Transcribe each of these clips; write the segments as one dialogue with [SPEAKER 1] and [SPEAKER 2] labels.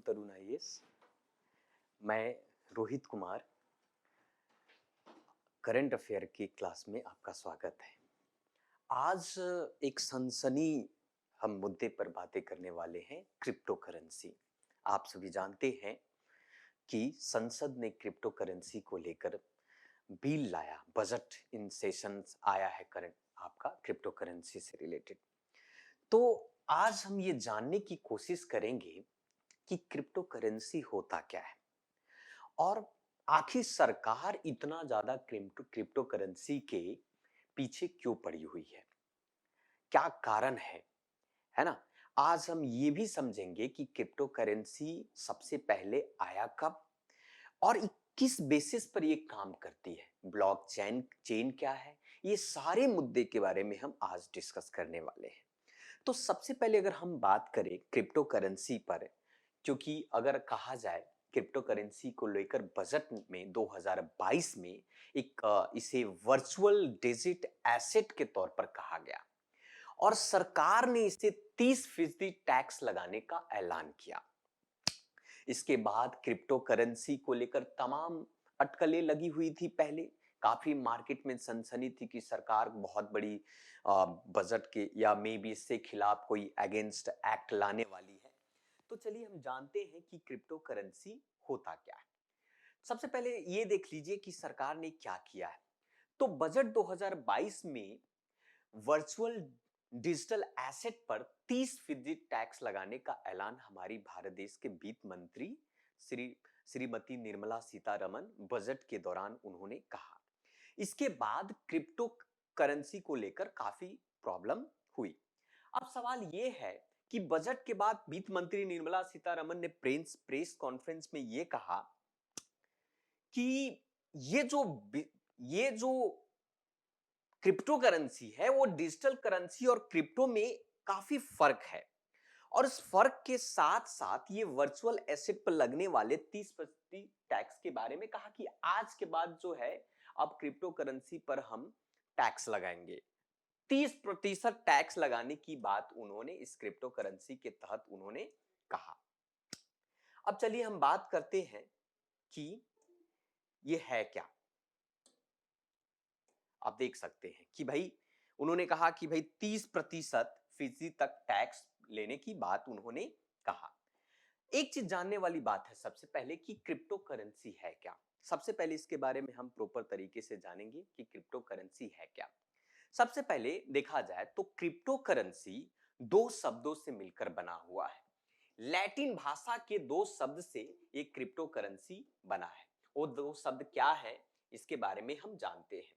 [SPEAKER 1] तरुण IAS. मैं Rohit Kumar current affair की class में आपका स्वागत है। आज एक सनसनी हम मुद्दे पर बातें करने वाले हैं, क्रिप्टो करेंसी। आप सभी जानते हैं कि संसद ने क्रिप्टो करेंसी को लेकर बिल लाया, बजट इन सेशंस आया है करंट आपका क्रिप्टो करेंसी से रिलेटेड। तो आज हम ये जानने की कोशिश करेंगे कि क्रिप्टो करेंसी होता क्या है और आखिर सरकार इतना ज्यादा क्रिप्टो करेंसी के पीछे क्यों पड़ी हुई है, क्या कारण है ना। आज हम ये भी समझेंगे कि क्रिप्टो करेंसी सबसे पहले आया कब और किस बेसिस पर ये काम करती है, ब्लॉकचेन चेन क्या है, ये सारे मुद्दे के बारे में हम आज डिस्कस करने वाले हैं। तो सबसे पहले अगर हम बात करें क्रिप्टो करेंसी पर, क्योंकि अगर कहा जाए क्रिप्टो करेंसी को लेकर बजट में 2022 में इसे वर्चुअल डिजिट एसेट के तौर पर कहा गया और सरकार ने इसे 30% टैक्स लगाने का ऐलान किया। इसके बाद क्रिप्टो करेंसी को लेकर तमाम अटकलें लगी हुई थी। पहले काफी मार्केट में सनसनी थी कि सरकार बहुत बड़ी बजट के या मे बी इससे खिलाफ कोई अगेंस्ट एक्ट लाने वाली है। तो चलिए हम जानते हैं कि क्रिप्टो करेंसी होता क्या है। सबसे पहले ये देख लीजिए कि सरकार ने क्या किया है। तो बजट 2022 में वर्चुअल डिजिटल एसेट पर 30% टैक्स लगाने का ऐलान हमारी भारत देश के वित्त मंत्री श्रीमती निर्मला सीतारमन बजट के दौरान उन्होंने कहा। इसके बाद क्रिप्टो करेंसी को लेकर काफी प्रॉब्लम हुई। अब सवाल ये है कि बजट के बाद वित्त मंत्री निर्मला सीतारमन ने प्रेस कॉन्फ्रेंस में ये कहा कि ये जो क्रिप्टो करेंसी है वो डिजिटल करेंसी और क्रिप्टो में काफी फर्क है और इस फर्क के साथ साथ ये वर्चुअल एसेट पर लगने वाले 30% टैक्स के बारे में कहा कि आज के बाद जो है अब क्रिप्टो करेंसी पर हम टैक्स लगाएंगे। 30% टैक्स लगाने की बात उन्होंने इस क्रिप्टो करेंसी के तहत उन्होंने कहा। अब चलिए हम बात करते हैं कि ये है क्या। आप देख सकते हैं कि भाई उन्होंने कहा कि भाई 30% तक टैक्स लेने की बात उन्होंने कहा। एक चीज जानने वाली बात है सबसे पहले कि क्रिप्टो करेंसी है क्या। सबसे पहले इसके बारे में हम प्रॉपर तरीके से जानेंगे कि क्रिप्टो करेंसी है क्या। सबसे पहले देखा जाए तो क्रिप्टो करेंसी दो शब्दों से मिलकर बना हुआ है। लैटिन भाषा के दो शब्द से एक क्रिप्टो करेंसी बना है। वो दो शब्द क्या है इसके बारे में हम जानते हैं।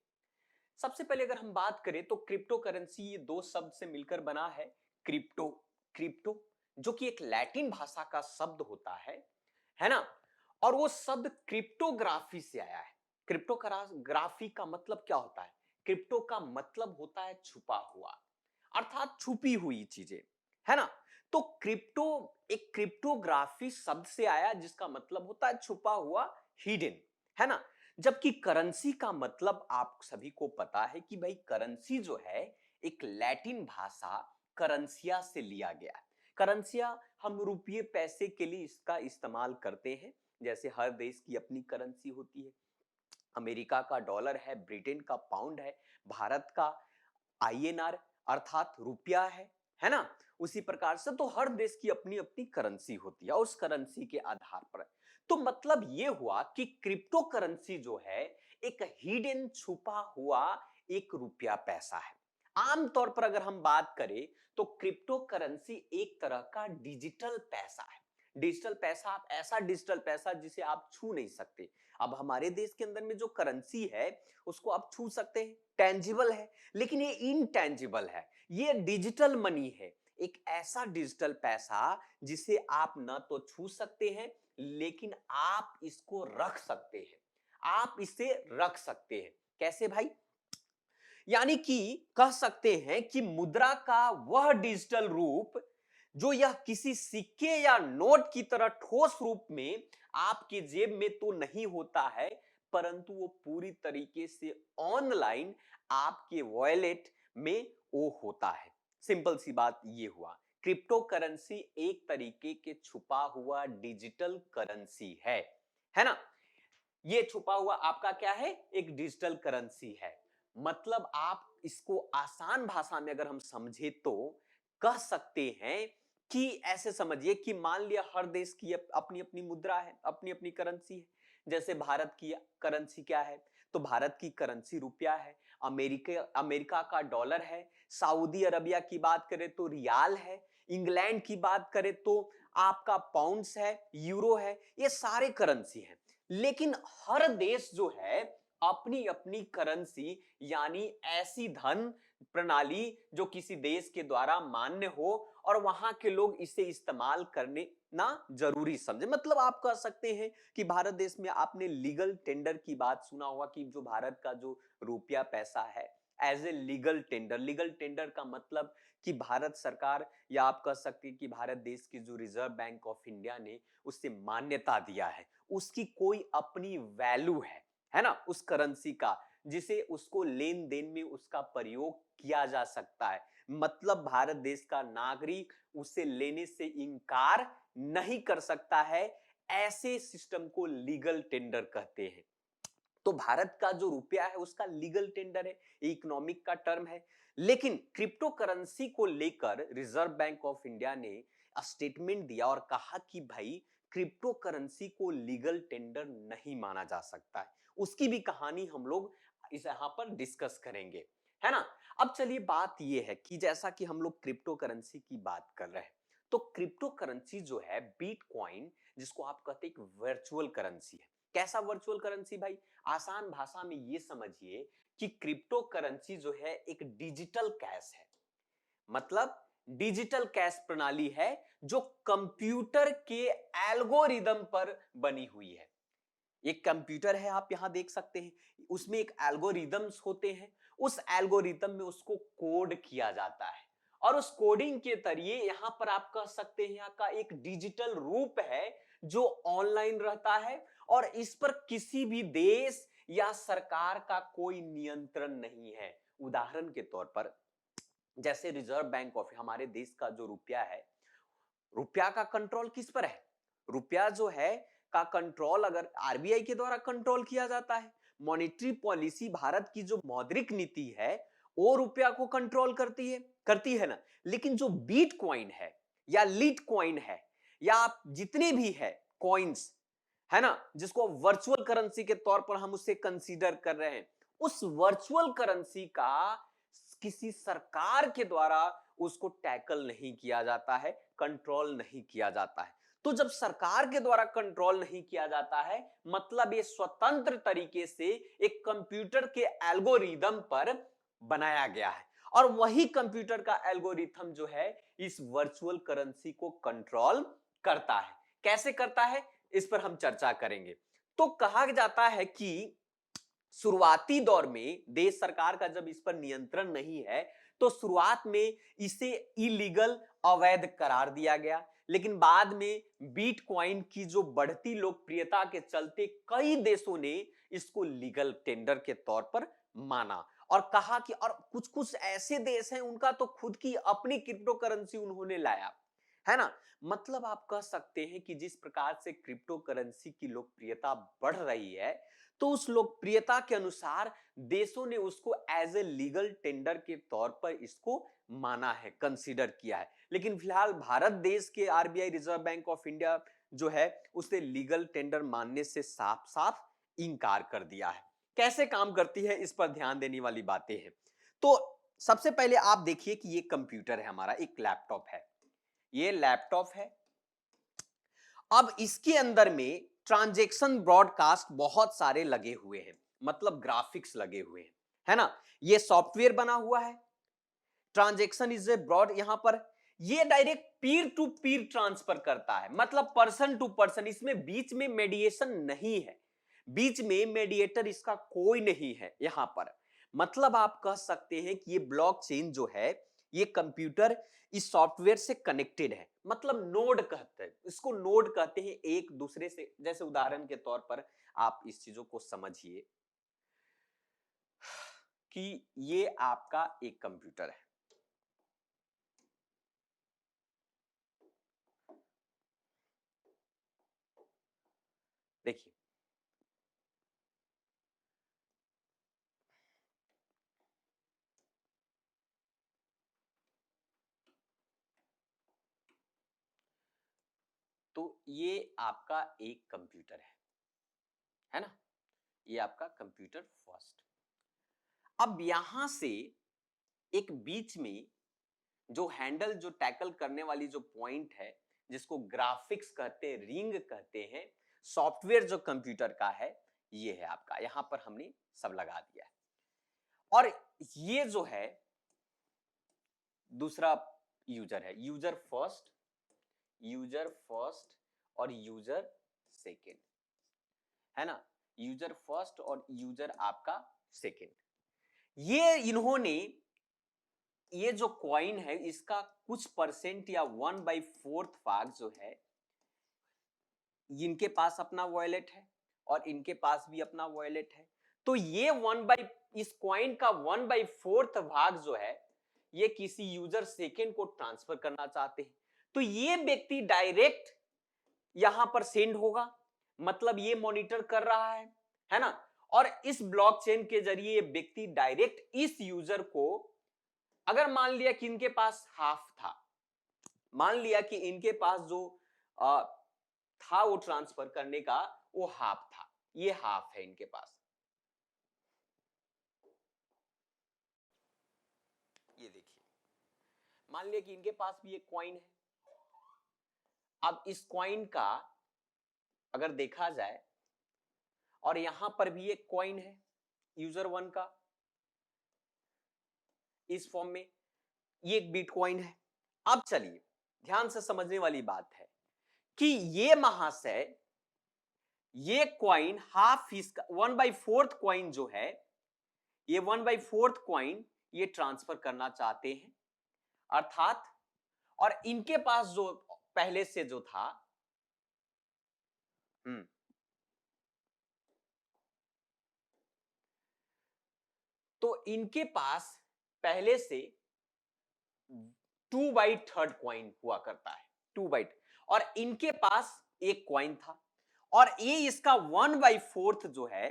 [SPEAKER 1] सबसे पहले अगर हम बात करें तो क्रिप्टो करेंसी ये दो शब्द से मिलकर बना है। क्रिप्टो क्रिप्टो जो कि एक लैटिन भाषा का शब्द होता है ना। और वो शब्द क्रिप्टोग्राफी से आया है। क्रिप्टोग्राफी का मतलब क्या होता है? क्रिप्टो का मतलब होता है छुपा हुआ, अर्थात छुपी हुई चीजें, है ना। तो क्रिप्टो एक क्रिप्टोग्राफी शब्द से आया जिसका मतलब होता है छुपा हुआ, हिडन, है ना। जबकि करेंसी का मतलब आप सभी को पता है कि भाई करेंसी जो है एक लैटिन भाषा करेंसिया से लिया गया है। करेंसिया हम रुपये पैसे के लिए इसका इस्तेमाल करते हैं। जैसे हर देश की अपनी करेंसी होती है। अमेरिका का डॉलर है, ब्रिटेन का पाउंड है, भारत का आईएनआर अर्थात रुपया है ना। उसी प्रकार से तो हर देश की अपनी अपनी करेंसी होती है और उस करेंसी के आधार पर। तो मतलब ये हुआ कि क्रिप्टो करेंसी जो है एक हिडन छुपा हुआ एक रुपया पैसा है। आमतौर पर अगर हम बात करें तो क्रिप्टो करेंसी एक तरह का डिजिटल पैसा है। डिजिटल पैसा, आप ऐसा डिजिटल पैसा जिसे आप छू नहीं सकते। अब हमारे देश के अंदर में जो करेंसी है उसको आप छू सकते हैं, टेंजिबल है, लेकिन ये इनटेंजिबल है, ये डिजिटल मनी है। एक ऐसा डिजिटल पैसा जिसे आप ना तो छू सकते हैं लेकिन आप इसको रख सकते हैं। आप इसे रख सकते हैं कैसे भाई? यानी कि कह सकते हैं कि मुद्रा का वह डिजिटल रूप जो यह किसी सिक्के या नोट की तरह ठोस रूप में आपके जेब में तो नहीं होता है, परंतु वो पूरी तरीके से ऑनलाइन आपके वॉलेट में वो होता है। सिंपल सी बात ये हुआ क्रिप्टो करेंसी एक तरीके के छुपा हुआ डिजिटल करेंसी है ना। ये छुपा हुआ आपका क्या है, एक डिजिटल करेंसी है। मतलब आप इसको आसान भाषा में अगर हम समझे तो कह सकते हैं कि ऐसे समझिए कि मान लिया हर देश की अपनी अपनी मुद्रा है, अपनी अपनी करेंसी है। जैसे भारत की करेंसी क्या है, तो भारत की करेंसी रुपया है। अमेरिका अमेरिका का डॉलर है। सऊदी अरबिया की बात करें तो रियाल है। इंग्लैंड की बात करें तो आपका पाउंड्स है, यूरो है। ये सारे करेंसी हैं। लेकिन हर देश जो है अपनी अपनी करेंसी, यानी ऐसी धन प्रणाली जो किसी देश के द्वारा मान्य हो और वहां के लोग इसे इस्तेमाल करने ना जरूरी समझे। मतलब आप कह सकते हैं कि भारत देश में आपने लीगल टेंडर की बात सुना होगा कि जो भारत का जो रुपया पैसा है एज ए लीगल टेंडर का मतलब कि भारत सरकार या आप कह सकते हैं कि भारत देश की जो रिजर्व बैंक ऑफ इंडिया ने उसे मान्यता दिया है, उसकी कोई अपनी वैल्यू है ना उस करेंसी का, जिसे उसको लेन देन में उसका प्रयोग किया जा सकता है। मतलब भारत देश का नागरिक उसे लेने से इनकार नहीं कर सकता है। ऐसे सिस्टम को लीगल टेंडर कहते हैं। तो भारत का जो रुपया है उसका लीगल टेंडर है, इकोनॉमिक का टर्म है। लेकिन क्रिप्टो करेंसी को लेकर रिजर्व बैंक ऑफ इंडिया ने स्टेटमेंट दिया और कहा कि भाई क्रिप्टो करेंसी को लीगल टेंडर नहीं माना जा सकता है। उसकी भी कहानी हम लोग इस यहां पर डिस्कस करेंगे, है ना। अब चलिए बात यह है कि जैसा कि हम लोग क्रिप्टो करेंसी की बात कर रहे हैं, तो क्रिप्टो करेंसी जो है बिटकॉइन, जिसको आप कहते हैं एक वर्चुअल करेंसी है। कैसा वर्चुअल करेंसी भाई, आसान भाषा में ये समझिए कि क्रिप्टो करेंसी जो है एक डिजिटल कैश है। मतलब डिजिटल कैश प्रणाली है जो कंप्यूटर के एल्गोरिदम पर बनी हुई है। एक कंप्यूटर है, आप यहां देख सकते हैं, उसमें एक एल्गोरिदम्स होते हैं। उस एल्गोरिदम में उसको कोड किया जाता है और उस कोडिंग के जरिए यहां पर आप कह सकते हैं यहाँ का एक डिजिटल रूप है जो ऑनलाइन रहता है और इस पर किसी भी देश या सरकार का कोई नियंत्रण नहीं है। उदाहरण के तौर पर जैसे रिजर्व बैंक ऑफ हमारे देश का जो रुपया है, रुपया का कंट्रोल किस पर है, रुपया जो है का कंट्रोल अगर आरबीआई के द्वारा कंट्रोल किया जाता है। मॉनेटरी पॉलिसी भारत की जो मौद्रिक नीति है वो रुपया को कंट्रोल करती है ना। लेकिन जो बिटकॉइन है या लीट कॉइन है या आप जितने भी है कॉइन्स, है ना, जिसको वर्चुअल करेंसी के तौर पर हम उसे कंसीडर कर रहे हैं, उस वर्चुअल करेंसी का किसी सरकार के द्वारा उसको टैकल नहीं किया जाता है, कंट्रोल नहीं किया जाता है। तो जब सरकार के द्वारा कंट्रोल नहीं किया जाता है, मतलब ये स्वतंत्र तरीके से एक कंप्यूटर के एल्गोरिदम पर बनाया गया है और वही कंप्यूटर का एल्गोरिथम जो है इस वर्चुअल करेंसी को कंट्रोल करता है। कैसे करता है इस पर हम चर्चा करेंगे। तो कहा जाता है कि शुरुआती दौर में देश सरकार का जब इस पर नियंत्रण नहीं है तो शुरुआत में इसे इलीगल, अवैध करार दिया गया। लेकिन बाद में बिटकॉइन की जो बढ़ती लोकप्रियता के चलते कई देशों ने इसको लीगल टेंडर के तौर पर माना और कहा कि और कुछ कुछ ऐसे देश हैं उनका तो खुद की अपनी क्रिप्टो करेंसी उन्होंने लाया, है ना। मतलब आप कह सकते हैं कि जिस प्रकार से क्रिप्टो करेंसी की लोकप्रियता बढ़ रही है तो उस लोकप्रियता के अनुसार देशों ने उसको एज ए लीगल टेंडर के तौर पर इसको माना है, कंसीडर किया है। लेकिन फिलहाल भारत देश के RBI reserve bank of India जो है उसे लीगल टेंडर मानने से साफ साफ इंकार कर दिया है। कैसे काम करती है इस पर ध्यान देने वाली बातें हैं। तो सबसे पहले आप देखिए कि ये कंप्यूटर है, हमारा एक लैपटॉप है, ये लैपटॉप है। अब इसके अंदर में ट्रांजैक्शन ब्रॉडकास्ट बहुत सारे लगे हुए हैं, मतलब ग्राफिक्स लगे हुए हैं, है ना। ये सॉफ्टवेयर बना हुआ है, ट्रांजैक्शन इज ए ब्रॉड, यहां पर ये direct Pir to Pir transfer करता है, मतलब पर्सन टू पर्सन। इसमें बीच में मेडिएशन नहीं है, बीच में मेडिएटर इसका कोई नहीं है यहां पर। मतलब आप कह सकते हैं कि ये ब्लॉकचेन जो है ये कंप्यूटर इस सॉफ्टवेयर से कनेक्टेड है। मतलब नोड कहते हैं इसको, नोड कहते हैं एक दूसरे से। जैसे उदाहरण के तौर पर आप इस चीजों को समझिए कि ये आपका एक कंप्यूटर है, देखिए तो ये आपका एक कंप्यूटर है ना, ये आपका कंप्यूटर फर्स्ट। अब यहां से एक बीच में जो हैंडल, जो टैकल करने वाली जो पॉइंट है, जिसको ग्राफिक्स कहते हैं, रिंग कहते हैं, सॉफ्टवेयर जो कंप्यूटर का है, ये है आपका। यहां पर हमने सब लगा दिया है। और ये जो है दूसरा यूजर है, यूजर फर्स्ट और यूजर सेकेंड, है ना, यूजर फर्स्ट और यूजर आपका सेकेंड। ये इन्होंने ये जो कॉइन है इसका कुछ परसेंट या 1/4 भाग जो है, इनके पास अपना वॉलेट है और इनके पास भी अपना वॉलेट है। तो ये इस कॉइन का 1/4 भाग जो है, ये किसी यूजर सेकेंड को ट्रांसफर करना चाहते हैं, तो ये व्यक्ति डायरेक्ट यहां पर सेंड होगा, मतलब ये मॉनिटर कर रहा है ना। और इस ब्लॉकचेन के जरिए ये व्यक्ति डायरेक्ट इस यूजर को, अगर मान लिया कि इनके पास हाफ था, मान लिया कि इनके पास जो था वो ट्रांसफर करने का, वो हाफ था, ये हाफ है इनके पास। ये देखिए, मान लिया कि इनके पास भी एक कॉइन है। अब इस कॉइन का अगर देखा जाए, और यहां पर भी एक कॉइन है यूजर वन का इस फॉर्म में, ये एक बिटकॉइन है। अब चलिए ध्यान से समझने वाली बात है कि ये महाशय, ये कॉइन हाफ इसका 1/4 कॉइन जो है, ये 1/4 कॉइन ये ट्रांसफर करना चाहते हैं, अर्थात, और इनके पास जो पहले से जो था, तो इनके पास पहले से 2/3 कॉइन हुआ करता है, 2/, और इनके पास एक कॉइन था, और ये इसका 1/4 जो है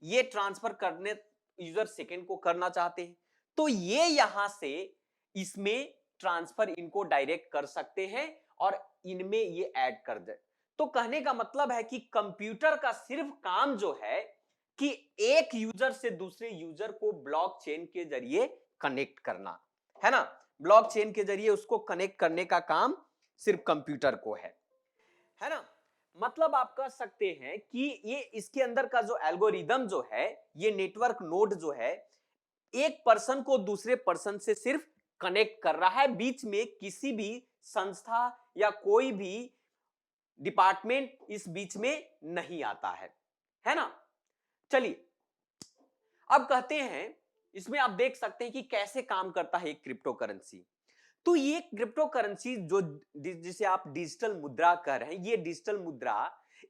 [SPEAKER 1] ये ट्रांसफर करने यूजर सेकेंड को करना चाहते हैं, तो ये यहां से इसमें ट्रांसफर इनको डायरेक्ट कर सकते हैं और इनमें ये ऐड कर दे। तो कहने का मतलब है कि कंप्यूटर का सिर्फ काम जो है कि एक यूजर से दूसरे यूजर को ब्लॉकचेन के जरिए कनेक्ट करना, है ना, ब्लॉकचेन के जरिए उसको कनेक्ट करने का काम सिर्फ कंप्यूटर को है ना। मतलब आप कह सकते हैं कि ये इसके अंदर का जो एल्गोरिदम जो है, ये नेटवर्क नोड जो है, एक पर्सन को दूसरे पर्सन से सिर्फ कनेक्ट कर रहा है, बीच में किसी भी संस्था या कोई भी डिपार्टमेंट इस बीच में नहीं आता है ना। चलिए अब कहते हैं, इसमें आप देख सकते हैं कि कैसे काम करता है एक क्रिप्टो करेंसी। तो ये क्रिप्टो करेंसी जो जिसे आप डिजिटल मुद्रा कह रहे हैं, ये डिजिटल मुद्रा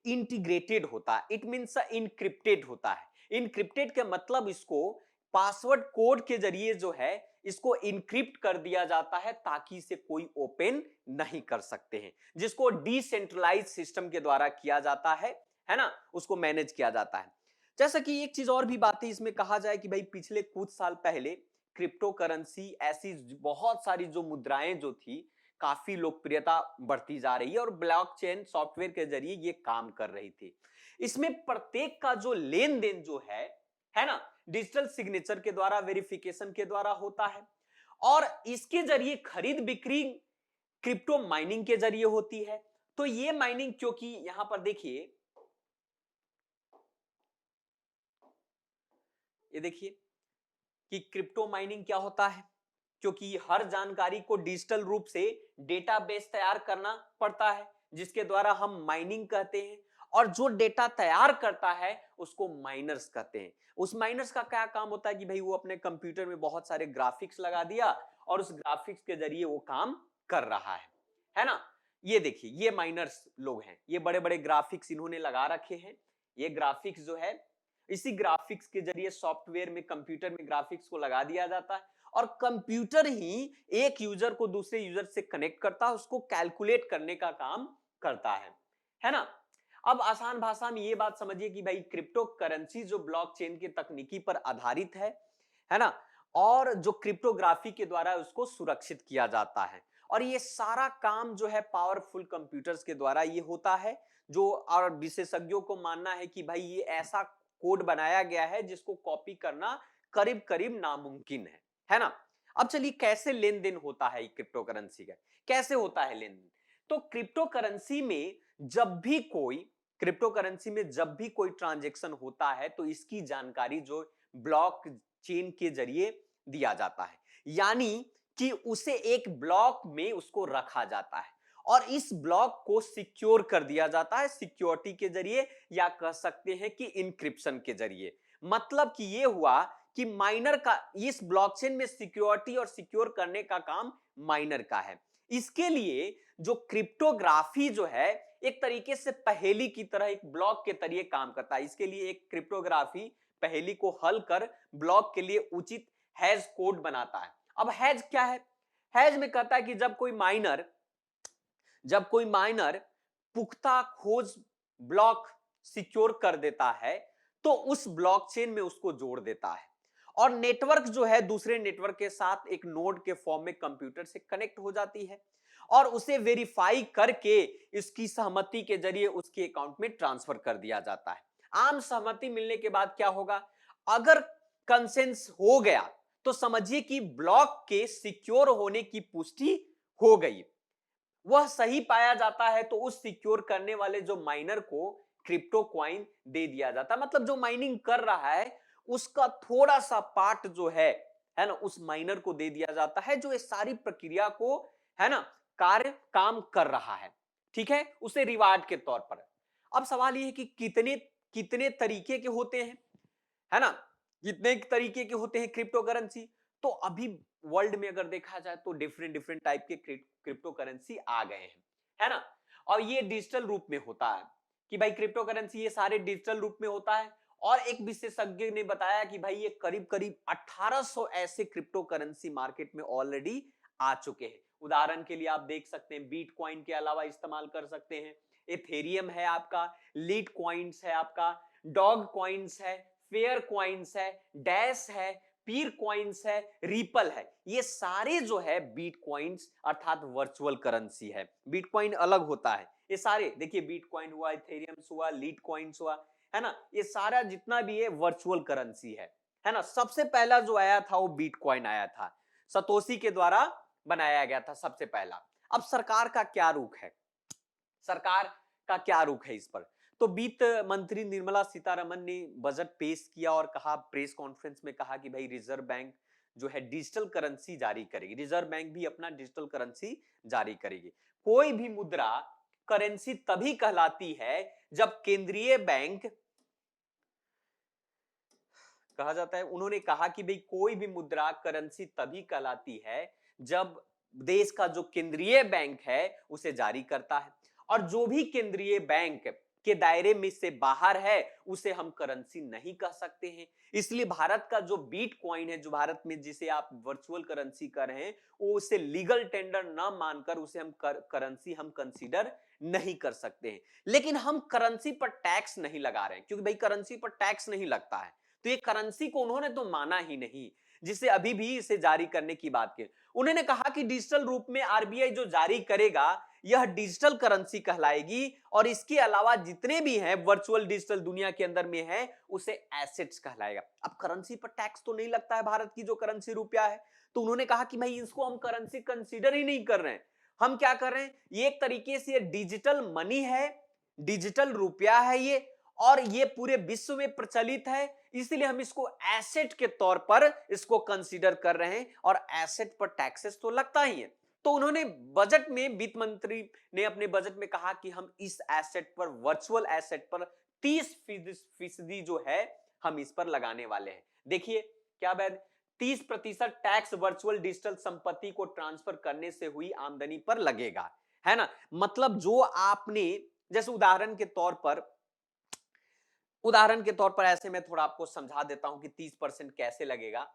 [SPEAKER 1] इंटीग्रेटेड होता है, इट मींस इनक्रिप्टेड होता है। इनक्रिप्टेड का मतलब इसको पासवर्ड कोड के जरिए जो है इसको इनक्रिप्ट कर दिया जाता है, ताकि इसे कोई ओपन नहीं कर सकते हैं, जिसको डिसेंट्रलाइज सिस्टम के द्वारा किया जाता है ना, उसको मैनेज किया जाता है। जैसा कि एक चीज और भी बात है इसमें कहा जाए कि भाई पिछले कुछ साल पहले क्रिप्टो करेंसी ऐसी बहुत सारी जो मुद्राएं जो थी, काफी लोकप्रियता बढ़ती जा रही है और ब्लॉकचेन सॉफ्टवेयर के जरिए ये काम कर रही थी। इसमें प्रत्येक का जो लेन देन जो है ना, डिजिटल सिग्नेचर के द्वारा, वेरिफिकेशन के द्वारा होता है, और इसके जरिए खरीद बिक्री क्रिप्टो माइनिंग के जरिए होती है। तो ये माइनिंग, क्योंकि यहां पर देखिए, ये देखिए कि क्रिप्टो माइनिंग क्या होता है, क्योंकि हर जानकारी को डिजिटल रूप से डेटाबेस तैयार करना पड़ता है, जिसके द्वारा हम माइनिंग कहते हैं, और जो डेटा तैयार करता है उसको माइनर्स कहते हैं। उस माइनर्स का क्या काम होता है कि भाई वो अपने कंप्यूटर में बहुत सारे ग्राफिक्स लगा दिया और उस ग्राफिक्स के जरिए वो काम कर रहा है ना। ये देखिए, ये माइनर्स लोग हैं, ये बड़े बड़े ग्राफिक्स इन्होंने लगा रखे हैं। ये ग्राफिक्स जो है, इसी ग्राफिक्स के जरिए सॉफ्टवेयर में, कंप्यूटर में ग्राफिक्स को लगा दिया जाता है, और कंप्यूटर ही एक यूजर को दूसरे यूजर से कनेक्ट करता है, उसको कैलकुलेट करने का काम करता है ना। अब आसान भाषा में ये बात समझिए कि भाई क्रिप्टो करेंसी जो ब्लॉकचेन की तकनीकी पर आधारित है ना, और जो क्रिप्टोग्राफी के द्वारा उसको सुरक्षित किया जाता है। और ये सारा काम जो है पावरफुल कंप्यूटर्स के द्वारा ये होता है, जो और विशेषज्ञों को मानना है कि भाई ये ऐसा कोड बनाया गया है जिसको कॉपी करना करीब करीब नामुमकिन है ना। अब चलिए कैसे लेन देन होता है क्रिप्टो करेंसी का, कैसे होता है लेन देन। तो क्रिप्टो करेंसी में जब भी कोई क्रिप्टो करेंसी में जब भी कोई ट्रांजैक्शन होता है तो इसकी जानकारी जो ब्लॉक चेन के जरिए दिया जाता है, यानी कि उसे एक ब्लॉक में उसको रखा जाता है और इस ब्लॉक को सिक्योर कर दिया जाता है सिक्योरिटी के जरिए, या कह सकते हैं कि इंक्रिप्शन के जरिए। मतलब कि यह हुआ कि माइनर का इस ब्लॉकचेन में सिक्योरिटी और सिक्योर करने का काम माइनर का है। इसके लिए जो क्रिप्टोग्राफी जो है एक तरीके से पहेली की तरह एक ब्लॉक के तरीके काम करता है। इसके लिए एक क्रिप्टोग्राफी पहेली को हल कर ब्लॉक के लिए उचित हैश कोड बनाता है। अब हैश क्या है? हैश में कहता है कि जब कोई माइनर पुख्ता खोज ब्लॉक सिक्योर कर देता है तो उस ब्लॉकचेन में उसको जोड़ देता है और नेटवर्क जो है दूसरे नेटवर्क के साथ एक नोड के फॉर्म में कंप्यूटर से कनेक्ट हो जाती है और उसे वेरीफाई करके इसकी सहमति के जरिए उसके अकाउंट में ट्रांसफर कर दिया जाता है। आम सहमति मिलने के बाद क्या होगा? अगर कंसेंस हो गया तो समझिए कि ब्लॉक के सिक्योर होने की पुष्टि हो गई, वह सही पाया जाता है तो उस सिक्योर करने वाले जो माइनर को क्रिप्टो क्वाइन दे दिया जाता है। मतलब जो माइनिंग कर रहा है उसका थोड़ा सा पार्ट जो है ना, उस माइनर को दे दिया जाता है जो इस सारी प्रक्रिया को है ना काम कर रहा है, ठीक है, उसे रिवार्ड के तौर पर। अब सवाल यह है कि कितने कितने तरीके के होते हैं, है ना, कितने तरीके के होते हैं क्रिप्टो करेंसी। तो अभी वर्ल्ड में अगर देखा जाए तो डिफरेंट डिफरेंट टाइप के क्रिप्टो करेंसी आ गए हैं, है ना। और ये डिजिटल रूप में होता है कि भाई क्रिप्टो करेंसी ये सारे डिजिटल रूप में होता है। और एक विशेषज्ञ ने बताया कि भाई ये करीब करीब 1800 ऐसे क्रिप्टो करेंसी मार्केट में ऑलरेडी आ चुके हैं। उदाहरण के लिए आप देख सकते हैं बिटकॉइन के अलावा इस्तेमाल कर सकते हैं, एथेरियम है आपका, लीट कॉइन्स है आपका, डॉग कॉइन्स है, फेयर कॉइन्स है, डैश है, पीर कॉइन्स है, रिपल है। ये सारे जो है बिटकॉइन्स अर्थात वर्चुअल करेंसी है। बिटकॉइन अलग होता है, ये सारे देखिए बिटकॉइन हुआ, इथेरियम हुआ, लीट कॉइन्स हुआ, है ना, ये सारा जितना भी है वर्चुअल करेंसी है ना। सबसे पहला जो आया था वो बिटकॉइन आया था, सतोशी के द्वारा बनाया गया था सबसे पहला। अब सरकार का क्या रुख है, सरकार का क्या रुख है इस पर? तो वित्त मंत्री निर्मला सीतारमन ने बजट पेश किया और कहा, प्रेस कॉन्फ्रेंस में कहा कि भाई रिजर्व बैंक जो है डिजिटल करेंसी जारी करेगी, रिजर्व बैंक भी अपना डिजिटल करेंसी जारी करेगी। कोई भी मुद्रा करेंसी तभी कहलाती है जब केंद्रीय बैंक, कहा जाता है, उन्होंने कहा कि भाई कोई भी मुद्रा करेंसी तभी कहलाती है जब देश का जो केंद्रीय बैंक है उसे जारी करता है, और जो भी केंद्रीय बैंक के दायरे में से बाहर है उसे हम करेंसी नहीं कह सकते हैं। इसलिए भारत का जो बिटकॉइन है, जो भारत में जिसे आप वर्चुअल करेंसी कर रहे हैं, वो उसे लीगल टेंडर ना मानकर उसे हम करेंसी हम कंसीडर नहीं कर सकते हैं। लेकिन हम करेंसी पर टैक्स नहीं लगा रहे हैं, क्योंकि भाई करेंसी पर टैक्स नहीं लगता है, तो ये करेंसी को उन्होंने तो माना ही नहीं, जिसे अभी भी इसे जारी करने की बात की। उन्होंने कहा कि डिजिटल रूप में आरबीआई जो जारी करेगा यह डिजिटल करेंसी कहलाएगी, और इसके अलावा जितने भी हैं वर्चुअल डिजिटल दुनिया के अंदर में है उसे एसेट्स कहलाएगा। अब करेंसी पर टैक्स तो नहीं लगता है भारत की जो करेंसी रुपया है, तो उन्होंने कहा कि भाई इसको हम करेंसी कंसीडर ही नहीं कर रहे हैं। हम क्या कर रहे हैं, ये एक तरीके से डिजिटल मनी है, डिजिटल रुपया है ये, और ये पूरे विश्व में प्रचलित है, इसलिए हम इसको एसेट के तौर पर इसको कंसीडर कर रहे हैं, और एसेट पर टैक्सेस तो लगता ही है। तो उन्होंने बजट में, वित्त मंत्री ने अपने बजट में कहा कि हम इस एसेट पर, वर्चुअल एसेट पर 30% जो है हम इस पर लगाने वाले हैं। देखिए क्या बात, 30% टैक्स वर्चुअल डिजिटल संपत्ति को ट्रांसफर करने से हुई आमदनी पर लगेगा, है ना। मतलब जो आपने, जैसे उदाहरण के तौर पर ऐसे मैं थोड़ा आपको समझा देता हूं कि 30% कैसे लगेगा।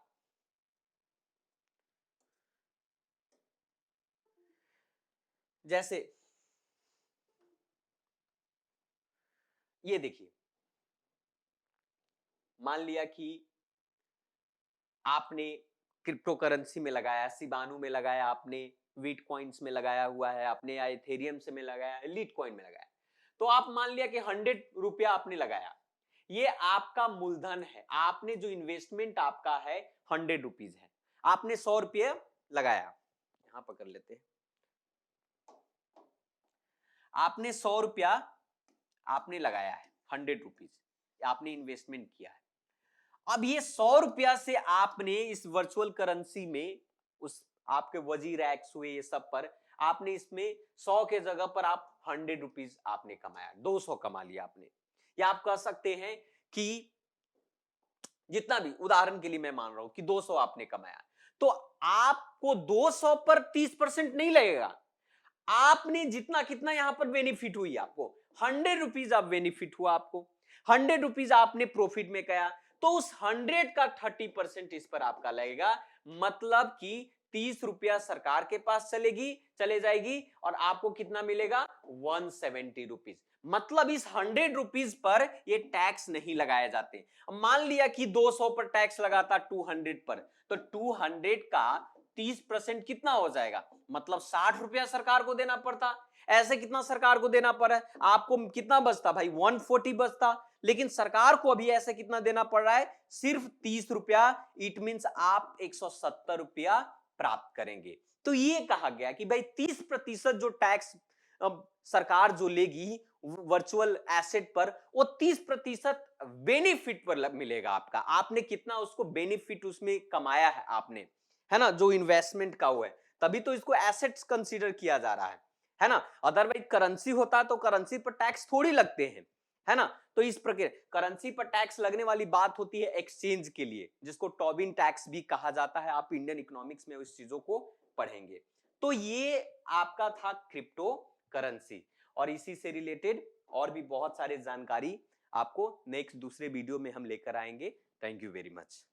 [SPEAKER 1] जैसे ये देखिए, मान लिया कि आपने क्रिप्टो करेंसी में लगाया, सिबानू में लगाया, आपने वीट कॉइन्स में लगाया हुआ है, आपने या इथेरियम से में लगाया है, लीट कॉइन में लगाया, तो आप मान लिया कि 100 रुपया आपने लगाया, ये आपका मूलधन है, आपने जो इन्वेस्टमेंट आपका है 100 रुपीज है, आपने 100 रुपये लगाया, यहां पकड़ लेते हैं, आपने 100 रुपया आपने लगाया है, 100 रुपीज आपने इन्वेस्टमेंट किया है। अब ये 100 रुपया से आपने इस वर्चुअल करेंसी में उस आपके वजीर एक्स हुए ये सब पर आपने इसमें 100 के जगह पर आप 100 रुपीज आपने कमाया, 200 कमा लिया आपने, या आप कह सकते हैं कि जितना भी, उदाहरण के लिए मैं मान रहा हूं कि 200 आपने कमाया, तो आपको 200 पर 30% नहीं लगेगा, आपने जितना कितना यहां पर बेनिफिट हुई, आपको 100 रुपीज आप बेनिफिट हुआ, आपको 100 रुपीज आपने प्रॉफिट में गया, तो उस 100 का 30% इस पर आपका लगेगा, मतलब कि 30 रुपया सरकार के पास चले जाएगी और आपको कितना मिलेगा, 170 रुपीज। मतलब इस 100 रुपीज पर ये टैक्स नहीं लगाए जाते। मान लिया कि 200 पर टैक्स लगाता 200 पर, तो 200 का 30% कितना हो जाएगा, मतलब 60 रुपया सरकार को देना पड़ता। ऐसे कितना सरकार को देना पड़ा है, आपको कितना बचता भाई, 140 बचता, लेकिन सरकार को अभी ऐसे कितना देना पड़ रहा है, सिर्फ 30 रुपया। इट मींस आप 170 रुपया प्राप्त करेंगे। तो ये कहा गया कि भाई 30% जो टैक्स सरकार जो लेगी वर्चुअल एसेट पर, वो 30% बेनिफिट पर मिलेगा आपका, आपने कितना उसको बेनिफिट उसमें कमाया है आपने, है ना, जो इन्वेस्टमेंट का हुआ है, तभी तो इसको एसेट्स कंसीडर किया जा रहा है ना। अदरवाइज करेंसी होता तो करेंसी पर टैक्स थोड़ी लगते हैं, है ना। तो इस प्रकार करेंसी पर टैक्स लगने वाली बात होती है एक्सचेंज के लिए, जिसको टोबिन टैक्स भी कहा जाता है, आप इंडियन इकोनॉमिक्स में इस चीजों को पढ़ेंगे। तो ये आपका था क्रिप्टो करेंसी, और इसी से रिलेटेड और भी बहुत सारे जानकारी आपको नेक्स्ट दूसरे वीडियो में हम लेकर आएंगे। Thank you very much.